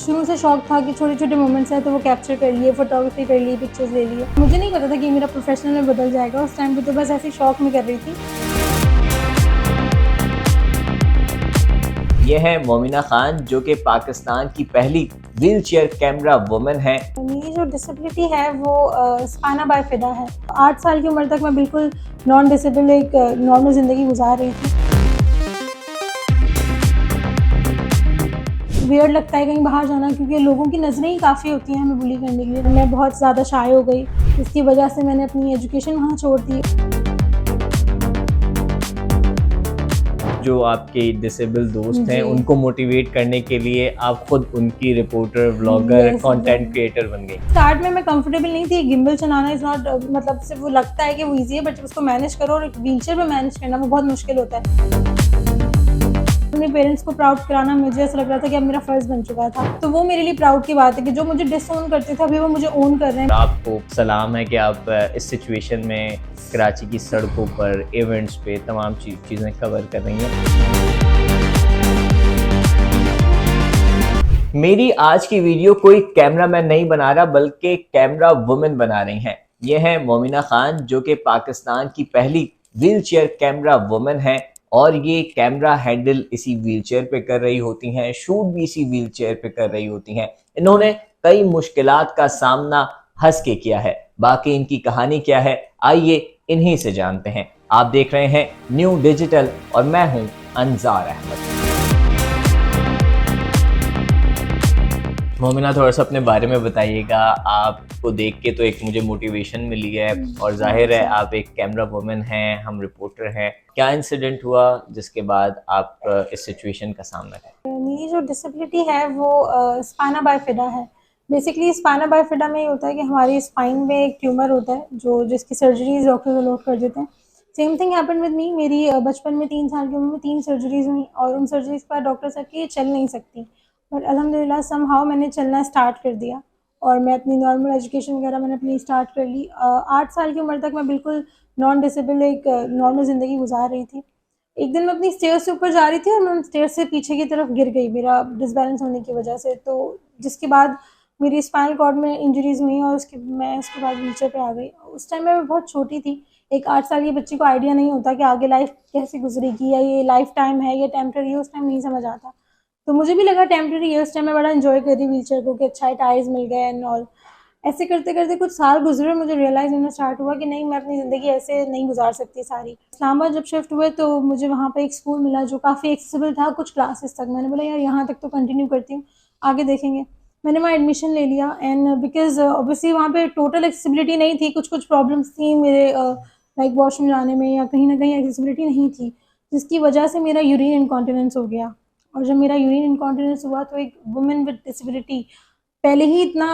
शुरू से शौक था कि छोटे छोटे मोमेंट्स हैं तो वो कैप्चर कर लिए, फोटोग्राफी कर ली, पिक्चर्स ले लिए। मुझे नहीं पता था कि मेरा प्रोफेशनल में बदल जाएगा। उस टाइम पे तो बस ऐसे शौक में कर रही थी। ये है मोमिना खान, जो कि पाकिस्तान की पहली व्हीलचेयर कैमरा वुमन है। मेरी जो डिसेबिलिटी है वो स्पाइना बाइफिदा है। 8 साल की उम्र तक मैं बिल्कुल नॉन डिसेबल एक नॉर्मल ज़िंदगी गुजार रही थी। वियर्ड लगता है कहीं बाहर जाना, क्योंकि लोगों की नज़रें ही काफ़ी होती हैं हमें बुली करने के लिए। मैं बहुत ज़्यादा शाय हो गई, इसकी वजह से मैंने अपनी एजुकेशन वहाँ छोड़ दी। जो आपके डिसेबल दोस्त हैं उनको मोटिवेट करने के लिए आप खुद उनकी रिपोर्टर, व्लॉगर, कंटेंट क्रिएटर बन गई। स्टार्ट में मैं कंफर्टेबल नहीं थी। गिम्बल चलाना इज़ नॉट मतलब सिर्फ वो लगता है कि वो ईजी है, बट उसको मैनेज करो और व्हीलचेयर पे मैनेज करना वो बहुत मुश्किल होता है। अपने पेरेंट्स को प्राउड कराना मुझे ऐसा लग रहा था कि अब मेरा फर्ज बन चुका था। तो वो मेरे लिए प्राउड की बात है कि जो मुझे डिसओन करते थे अभी वो मुझे ओन कर रहे हैं। आपको सलाम है कि आप इस सिचुएशन में कराची की सड़कों पर, इवेंट्स पे तमाम चीज़ें कवर कर रही हैं। मेरी आज की वीडियो कोई कैमरामैन नहीं बना रहा, बल्कि कैमरा वुमन बना रही हैं। ये है मोमिना खान, जो कि पाकिस्तान की पहली व्हीलचेयर कैमरा वुमन है और ये कैमरा हैंडल इसी व्हीलचेयर पे कर रही होती हैं, शूट भी इसी व्हीलचेयर पे कर रही होती हैं। इन्होंने कई मुश्किलात का सामना हंस के किया है। बाकी इनकी कहानी क्या है, आइए इन्हीं से जानते हैं। आप देख रहे हैं न्यू डिजिटल और मैं हूं अनजार अहमद। मोमिना, थोड़ा सा अपने बारे में बताइएगा। आपको देख के तो एक मुझे मोटिवेशन मिली है और जाहिर है आप एक कैमरा वुमन हैं, हम रिपोर्टर हैं। क्या इंसिडेंट हुआ जिसके बाद आप इस सिचुएशन का सामना करें? मेरी जो डिसेबिलिटी है वो स्पाइना बाइफिदा है। बेसिकली स्पाइना बाइफिदा में ये होता है कि हमारी स्पाइन में एक ट्यूमर होता है जो जिसकी सर्जरीज डॉक्टर अलॉट कर देते हैं। Same thing happen with me. मेरी बचपन में 3 साल की उम्र में 3 सर्जरीज हुई और उन सर्जरीज के बाद डॉक्टर साहब कि ये चल नहीं सकती, बट अल्हम्दुलिल्लाह समहाउ मैंने चलना स्टार्ट कर दिया और मैं अपनी नॉर्मल एजुकेशन वगैरह मैंने अपनी स्टार्ट कर ली। 8 साल की उम्र तक मैं बिल्कुल नॉन डिसेबल एक नॉर्मल ज़िंदगी गुजार रही थी। एक दिन मैं अपनी स्टेयर्स से ऊपर जा रही थी और मैं स्टेयर्स से पीछे की तरफ गिर गई मेरा डिसबैलेंस होने की वजह से। तो जिसके बाद मेरी स्पाइनल कॉर्ड में इंजरीज़ हुई और मैं उसके बाद व्हीलचेयर पे आ गई। उस टाइम में मैं बहुत छोटी थी। एक 8 साल की बच्ची को आइडिया नहीं होता कि आगे लाइफ कैसे गुजरेगी, या ये लाइफ टाइम है या टेम्पररी है, उस टाइम नहीं समझ आता। तो मुझे भी लगा टेम्पररी है। उस टाइम मैं बड़ा एंजॉय कर रही व्हीलचेयर को कि अच्छा टायर्स मिल गए एंड ऑल। ऐसे करते करते कुछ साल गुजरे और मुझे रियलाइज़ होना स्टार्ट हुआ कि नहीं, मैं अपनी ज़िंदगी ऐसे नहीं गुजार सकती सारी। इस्लामाबाद जब शिफ्ट हुए तो मुझे वहाँ पे एक स्कूल मिला जो काफ़ी एक्सेसिबल था कुछ क्लासेस तक। मैंने बोला यार यहाँ तक तो कंटिन्यू करती हूँ, आगे देखेंगे। मैंने वहाँ एडमिशन ले लिया एंड बिकॉज़ ऑब्वियसली वहाँ पे टोटल एक्सेसिबिलिटी नहीं थी, कुछ प्रॉब्लम्स थी मेरे लाइक वॉशरूम जाने में या कहीं न कहीं एक्सेसिबिलिटी नहीं थी, जिसकी वजह से मेरा यूरिन इनकॉन्टिनेंस हो गया। और जब मेरा यूरिन इनकॉन्टिनेंस हुआ तो एक वुमन विद डिसेबिलिटी पहले ही इतना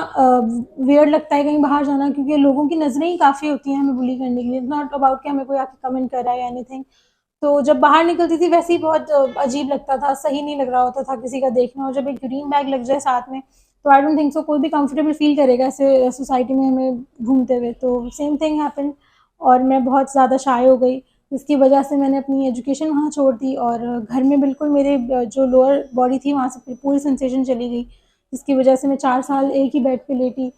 वियर्ड लगता है कहीं बाहर जाना, क्योंकि लोगों की नज़रें ही काफ़ी होती हैं हमें बुली करने के लिए। इट्स नॉट अबाउट कि हमें कोई आके कमेंट कर रहा है या एनीथिंग। तो जब बाहर निकलती थी वैसे ही बहुत अजीब लगता था, सही नहीं लग रहा होता था किसी का देखना। और जब एक यूरिन बैग लग जाए साथ में तो आई डोंट थिंक सो कोई भी कंफर्टेबल फील करेगा ऐसे सोसाइटी में हमें घूमते हुए। तो सेम थिंग हैपन और मैं बहुत ज़्यादा शाय हो गई, जिसकी वजह से मैंने अपनी एजुकेशन वहाँ छोड़ दी और घर में बिल्कुल मेरे जो लोअर बॉडी थी वहाँ से पूरी सेंसेशन चली गई, जिसकी वजह से मैं 4 साल एक ही बेड पे लेटी।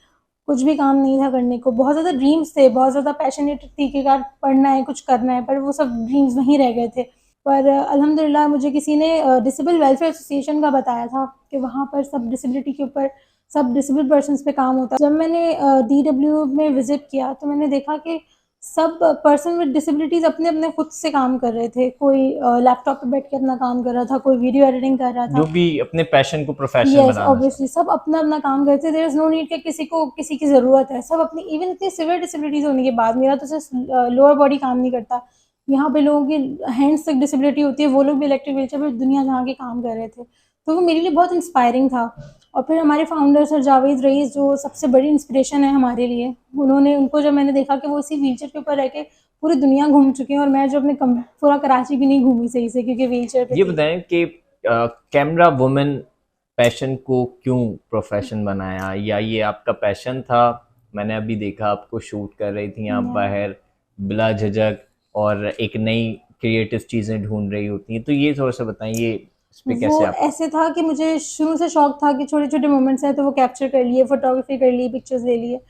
कुछ भी काम नहीं था करने को। बहुत ज़्यादा ड्रीम्स थे, बहुत ज़्यादा पैशनेट थी कि यार पढ़ना है, कुछ करना है, पर वो सब ड्रीम्स वहीं रह गए थे। पर अल्हम्दुलिल्लाह मुझे किसी ने डिसेबल वेलफेयर एसोसिएशन का बताया था कि वहाँ पर सब डिसेबिलिटी के ऊपर सब डिसेबल पर्सन्स पे काम होता है। जब मैंने DW में विज़िट किया तो मैंने देखा कि सब पर्सन विद डिसेबिलिटीज़ अपने-अपने खुद से काम कर रहे थे। कोई लैपटॉप पे बैठ के अपना काम कर रहा था, कोई वीडियो एडिटिंग कर रहा था। जो भी अपने पैशन को प्रोफेशन यस, बनाना ऑब्वियसली सब अपना-अपना काम करते थे। देयर इज़ नो नीड कि किसी को किसी की ज़रूरत है। सब अपनी इवन इतनी सिवियर डिसेबिलिटीज़ होने के बाद मेरा तो सिर्फ लोअर बॉडी काम नहीं करता। यहाँ पे लोगों की हैंड्स तक डिसेबिलिटी होती है, वो लोग भी इलेक्ट्रिक व्हीलचेयर पे दुनिया जहाँ के काम कर रहे थे। तो वो मेरे लिए बहुत इंस्पायरिंग था। और फिर हमारे फाउंडर सर जावेद रईस जो सबसे बड़ी इंस्पिरेशन है हमारे लिए, उनको जब मैंने देखा कि वो इसी व्हीलचेयर के ऊपर रह के पूरी दुनिया घूम चुके हैं और मैं जो अपने पूरा कराची भी नहीं घूमी सही से क्योंकि व्हीलचेयर पे ये थी। बताएं कि कैमरा वुमन पैशन को क्यों प्रोफेशन बनाया, या ये आपका पैशन था? मैंने अभी देखा आपको शूट कर रही थी आप बाहर बिला झिझक और एक नई क्रिएटिव चीज़ें ढूंढ रही होती हैं, तो ये थोड़ा सा बताएं ये इस पे वो कैसे आप? ऐसे था कि मुझे शुरू से शौक था कि छोटे-छोटे मोमेंट्स हैं तो वो कैप्चर कर लिए, फ़ोटोग्राफ़ी कर ली, पिक्चर्स ले लिए।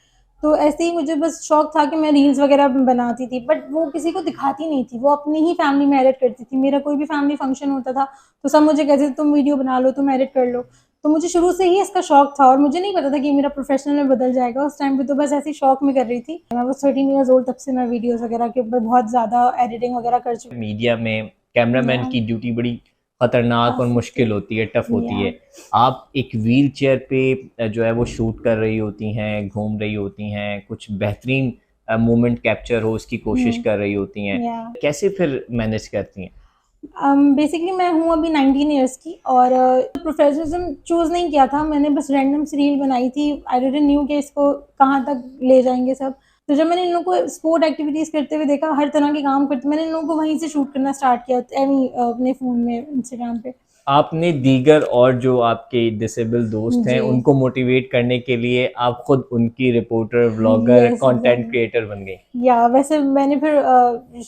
तो ऐसे ही मुझे बस शौक था कि मैं रील्स वग़ैरह बनाती थी, बट वो किसी को दिखाती नहीं थी, वो अपनी ही फैमिली में एडिट करती थी। मेरा कोई भी फैमिली फंक्शन होता था, तो सब मुझे कहते थे तुम वीडियो बना लो, तुम एडिट कर लो। तो मुझे शुरू से ही इसका शौक था और मुझे नहीं पता था कि मेरा प्रोफ़ेशनल में बदल जाएगा। उस टाइम पे तो बस ऐसे ही शौक में कर रही थी। मैं वाज़ 13 इयर्स ओल्ड, तब से मैं वीडियोज़ वग़ैरह के ऊपर बहुत ज़्यादा एडिटिंग वग़ैरह कर चुकी मीडिया में कैमरामैन हूँ। की ड्यूटी बड़ी खतरनाक और काफ़ी मुश्किल होती है, टफ होती या है। आप एक व्हील चेयर पे जो है वो शूट कर रही होती हैं, घूम रही होती हैं, कुछ बेहतरीन मोमेंट कैप्चर हो उसकी कोशिश हुँ, कर रही होती हैं। या कैसे फिर मैनेज करती हैं? बेसिकली मैं हूँ अभी 19 इयर्स की और प्रोफेशनलिज्म चूज़ नहीं किया था, मैंने बस रैंडम सी रील बनाई थी। आई डिडन्ट न्यू कि इसको कहाँ तक ले जाएँगे सब। तो जब मैंने इन लोगों को स्पोर्ट एक्टिविटीज़ करते हुए देखा, हर तरह के काम करते, मैंने इन लोगों को वहीं से शूट करना स्टार्ट किया अपने फ़ोन में, इंस्टाग्राम पे। आपने दीगर और जो आपके डिसेबल दोस्त हैं जी, उनको मोटिवेट करने के लिए आप खुद उनकी reporter, vlogger, yes content exactly. Creator बन गई। या वैसे मैंने फिर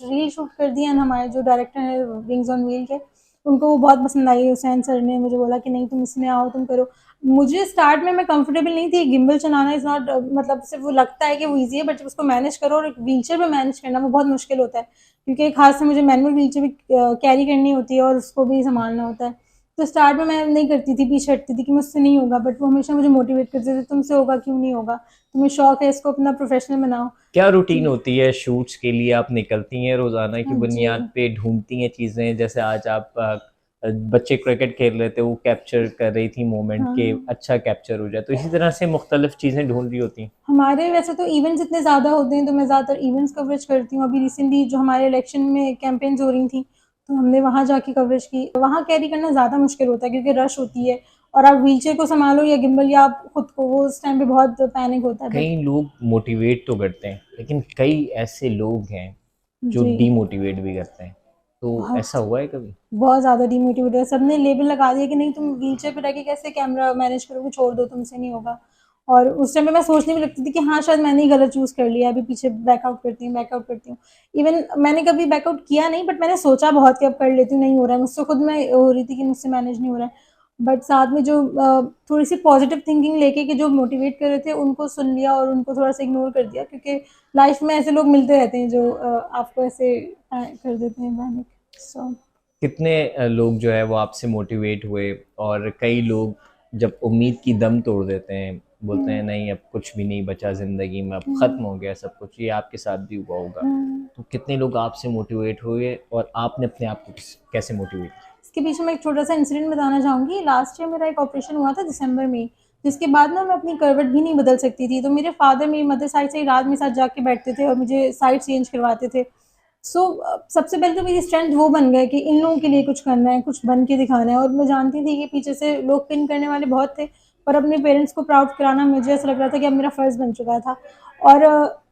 रील शूट कर दी एंड हमारे जो डायरेक्टर हैं विंग्स ऑन व्हील के, उनको वो बहुत पसंद आई। हुसैन सर ने मुझे बोला कि नहीं तुम इसमें आओ, तुम करो। मुझे स्टार्ट में मैं कंफर्टेबल नहीं थी, गिम्बल चलाना इज़ नॉट मतलब सिर्फ वो लगता है कि वो ईज़ी है, बट जब उसको मैनेज करो और एक व्हीलचेयर पे मैनेज करना वो बहुत मुश्किल होता है। क्योंकि एक हाथ से मुझे मैनुअल व्हीलचेयर भी कैरी करनी होती है और उसको भी सँभालना होता है। तो स्टार्ट में मैं नहीं करती थी, पीछे हटती थी कि मुझसे नहीं होगा, बट वो हमेशा मुझे मोटिवेट करते थे, तुमसे होगा क्यों नहीं होगा? तुम्हें शौक है इसको अपना प्रोफ़ेशनल बनाओ। क्या रूटीन होती है शूट्स के लिए? आप निकलती हैं रोज़ाना की जी। बुनियाद पे, ढूँढती हैं चीज़ें? जैसे आज आप बच्चे क्रिकेट खेल रहे थे, वो कैप्चर कर रही थी मोमेंट हाँ, के अच्छा कैप्चर हो जाए, तो इसी तरह से मुख्तलिफ चीज़ें ढूँढ रही होती हैं। हमारे वैसे तो इवेंट्स इतने ज़्यादा होते हैं, तो मैं ज़्यादातर इवेंट्स कवरेज करती हूँ। अभी रिसेंटली जो हमारे इलेक्शन में कैंपेन्स हो रही थी, तो हमने वहाँ जाके कवरेज की। वहाँ कैरी करना ज़्यादा मुश्किल होता है क्योंकि रश होती है और आप व्हीलचेयर को सँभालो या गिम्बल या आप खुद को, वो उस टाइम पे बहुत पैनिक होता है, बट कई लोग मोटिवेट तो करते हैं, लेकिन कई ऐसे लोग हैं जो जी, डीमोटिवेट भी करते हैं। तो ऐसा बहुत हुआ है कभी? बहुत ज़्यादा डिमोटिवेट है। सबने लेबल लगा दिया कि नहीं तुम व्हीलचेयर पे रह के कैसे कैमरा मैनेज करोगे, छोड़ दो तुमसे नहीं होगा। और उस टाइम पे मैं सोचने भी लगती थी कि हाँ, शायद मैंने ही गलत चूज़ कर लिया है, अभी पीछे बैकआउट करती हूँ, बैकआउट करती हूँ। इवन मैंने कभी बैकआउट किया नहीं, बट मैंने सोचा बहुत कि अब कर लेती हूँ, नहीं हो रहा है। मुझसे खुद में हो रही थी कि मुझसे मैनेज नहीं हो रहा है। बट साथ में जो थोड़ी-सी पॉज़िटिव थिंकिंग लेके कि जो मोटिवेट कर रहे थे उनको सुन लिया और उनको थोड़ा-सा इग्नोर कर दिया, क्योंकि लाइफ़ में ऐसे लोग मिलते रहते हैं जो आपको ऐसे कर देते हैं पैनिक। सो कितने लोग जो है वो आपसे मोटिवेट हुए और कई लोग जब उम्मीद की दम तोड़ देते हैं, बोलते हैं हुँ, नहीं अब कुछ भी नहीं बचा ज़िंदगी में, अब ख़त्म हुँ, हो गया सब कुछ, ये आपके साथ भी हुआ होगा। हुँ। तो कितने लोग आपसे मोटिवेट हुए और आपने अपने आप को कैसे मोटिवेट किया? इसके पीछे मैं एक छोटा-सा इंसिडेंट बताना चाहूँगी। लास्ट ईयर मेरा एक ऑपरेशन हुआ था दिसंबर में, जिसके बाद ना मैं अपनी करवट भी नहीं बदल सकती थी। तो मेरे फादर मेरी मदर साइड से ही रात मेरे साथ जाग के बैठते थे और मुझे साइड चेंज करवाते थे। सो सबसे पहले तो मेरी स्ट्रेंथ वो बन गए कि इन लोगों के लिए कुछ करना है, कुछ बन के दिखाना है, और मैं जानती थी कि पीछे से लोग पिन करने वाले बहुत थे, पर अपने पेरेंट्स को प्राउड कराना मुझे ऐसा लग रहा था कि अब मेरा फ़र्ज़ बन चुका था। और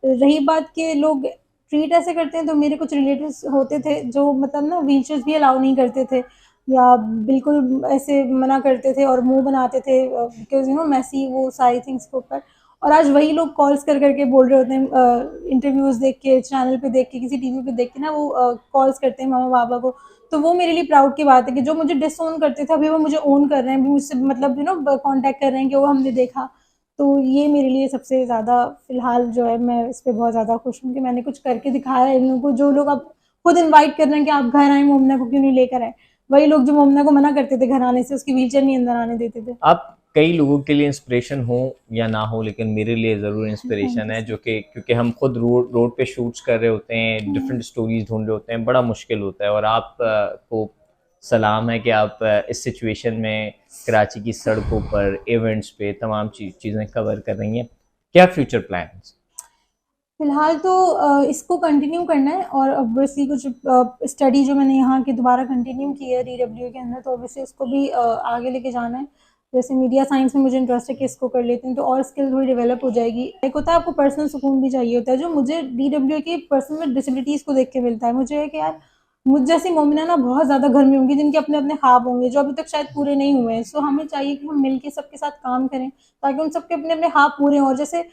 रही बात कि लोग ट्रीट ऐसे करते हैं, तो मेरे कुछ रिलेटिव्स होते थे जो मतलब ना व्हीलचेयर्स भी अलाउ नहीं करते थे या बिल्कुल ऐसे मना करते थे और मुँह बनाते थे बिकॉज़ मेसी वो सारी थिंग्स के ऊपर। और आज वही लोग कॉल्स कर के बोल रहे होते हैं, इंटरव्यूज़ देख के, चैनल पे देख के, किसी टीवी पे देख के ना वो कॉल्स करते हैं मम्मा-पापा को। तो वो मेरे लिए प्राउड की बात है कि जो मुझे डिसओन करते थे, अभी वो मुझे ओन कर रहे हैं, अभी मुझसे मतलब ब कॉन्टैक्ट कर रहे हैं कि वो हमने देखा। तो ये मेरे लिए सबसे ज़्यादा फ़िलहाल जो है, मैं इस पे बहुत ज़्यादा खुश हूँ कि मैंने कुछ करके दिखाया है इन लोगों को। जो लोग अब खुद इनवाइट कर रहे हैं कि आप घर आएँ, मोमना को क्यों नहीं लेकर आए? वही लोग जो मोमना को मना करते थे घर आने से, उसकी व्हीलचेयर नहीं अंदर आने देते थे। आप कई लोगों के लिए इंस्पिरेशन हो या ना हो, लेकिन मेरे लिए ज़रूर थैंक इंस्पिरेशन यू है, सर। जो कि क्योंकि हम खुद रोड रोड पे शूट्स कर रहे होते हैं, हुँ, डिफरेंट स्टोरीज ढूंढ रहे होते हैं, बड़ा मुश्किल होता है। और आप को सलाम है कि आप इस सिचुएशन में कराची की सड़कों पर, इवेंट्स पे तमाम चीज़ें कवर कर रही हैं। क्या फ्यूचर प्लान्स? फिलहाल तो इसको कंटिन्यू करना है और ऑब्वियसली कुछ स्टडी जो मैंने यहाँ की दोबारा कंटिन्यू की है डीडब्ल्यू के अंदर, तो ऑब्वियसली उसको भी आगे लेके जाना है। जैसे मीडिया साइंस में मुझे इंटरेस्ट है कि इसको कर लेती हूँ, तो और स्किल थोड़ी डेवलप हो जाएगी। एक होता है आपको पर्सनल सुकून भी चाहिए होता है, जो मुझे डीडब्ल्यू की पर्सन विद डिसेबिलिटीज़ को देख के मिलता है। मुझे है कि यार मुझ जैसी मोमिना ना बहुत ज़्यादा घर में होंगी जिनके अपने-अपने ख्वाब होंगे, जो अभी तक शायद पूरे नहीं हुए हैं। सो हमें चाहिए कि हम मिलके सबके साथ काम करें, ताकि उन सबके अपने-अपने ख्वाब पूरे हों। और जैसे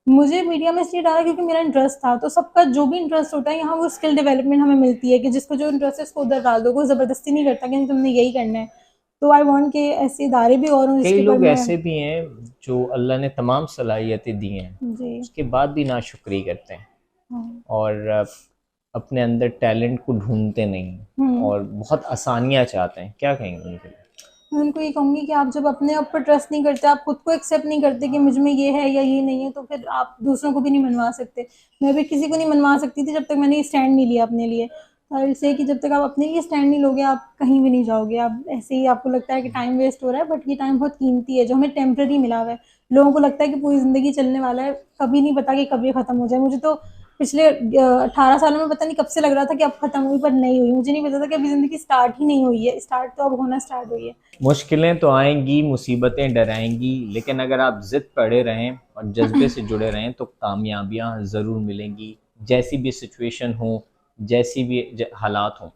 मुझे मीडिया में इसलिए डाला क्योंकि मेरा इंटरेस्ट था, तो सबका जो भी इंटरेस्ट होता है यहाँ, वो स्किल डेवलपमेंट हमें मिलती है कि जिसको जो इंटरेस्ट है उसको उधर डाल दो, कोई ज़बरदस्ती नहीं करता कि नहीं तुमने यही करना है। तो आई वांट कि ऐसे इदारे भी और हों कई जिसके ऊपर लोग मैं ऐसे भी हैं जो अल्लाह ने तमाम सलाहियतें दी हैं, जी उसके बाद भी नाशुक्री करते हैं हाँ और अपने अंदर टैलेंट को ढूंढते नहीं और बहुत आसानियाँ चाहते हैं। क्या कहेंगे उनके लिए? मैं उनको ये कहूँगी कि आप जब अपने ऊपर ट्रस्ट नहीं करते, आप खुद को एक्सेप्ट नहीं करते कि मुझ में ये है या ये नहीं है, तो फिर आप दूसरों को भी नहीं मनवा सकते। मैं भी किसी को नहीं मनवा सकती थी जब तक मैंने स्टैंड नहीं लिया अपने लिए। आई विल से कि जब तक आप अपने लिए स्टैंड नहीं लोगे, आप कहीं भी नहीं जाओगे। आप ऐसे ही आपको लगता है कि टाइम वेस्ट हो रहा है, बट ये टाइम बहुत कीमती है जो हमें टेम्पररी मिला हुआ है। लोगों को लगता है कि पूरी ज़िंदगी चलने वाला है, कभी नहीं पता कि कब ये ख़त्म हो जाए। मुझे तो पिछले 18 सालों में पता नहीं कब से लग रहा था कि अब ख़त्म हुई, पर नहीं हुई। मुझे नहीं पता था कि अभी ज़िंदगी स्टार्ट ही नहीं हुई है। स्टार्ट तो अब होना स्टार्ट हुई है। मुश्किलें तो आएंगी, मुसीबतें डराएंगी, लेकिन अगर आप जिद पड़े रहें और जज्बे से जुड़े रहें तो कामयाबियां ज़रूर मिलेंगी, जैसी भी सिचुएशन हो, जैसी भी हालात हों।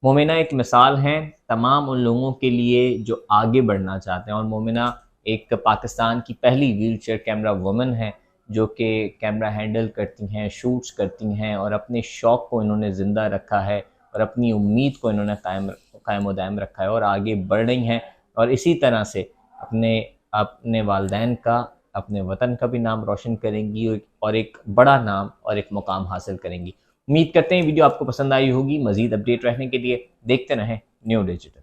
मोमिना एक मिसाल हैं तमाम उन लोगों के लिए जो आगे बढ़ना चाहते हैं, और मोमिना एक पाकिस्तान की पहली व्हीलचेयर कैमरा वुमन है जो कि कैमरा हैंडल करती हैं, शूट्स करती हैं, और अपने शौक़ को इन्होंने ज़िंदा रखा है और अपनी उम्मीद को इन्होंने कायम व दायम रखा है और आगे बढ़ रही हैं, और इसी तरह से अपने अपने वालिदैन का, अपने वतन का भी नाम रोशन करेंगी और एक बड़ा नाम और एक मुकाम हासिल करेंगी। उम्मीद करते हैं वीडियो आपको पसंद आई होगी। मज़ीद अपडेट रहने के लिए देखते रहें न्यू डिजिटल।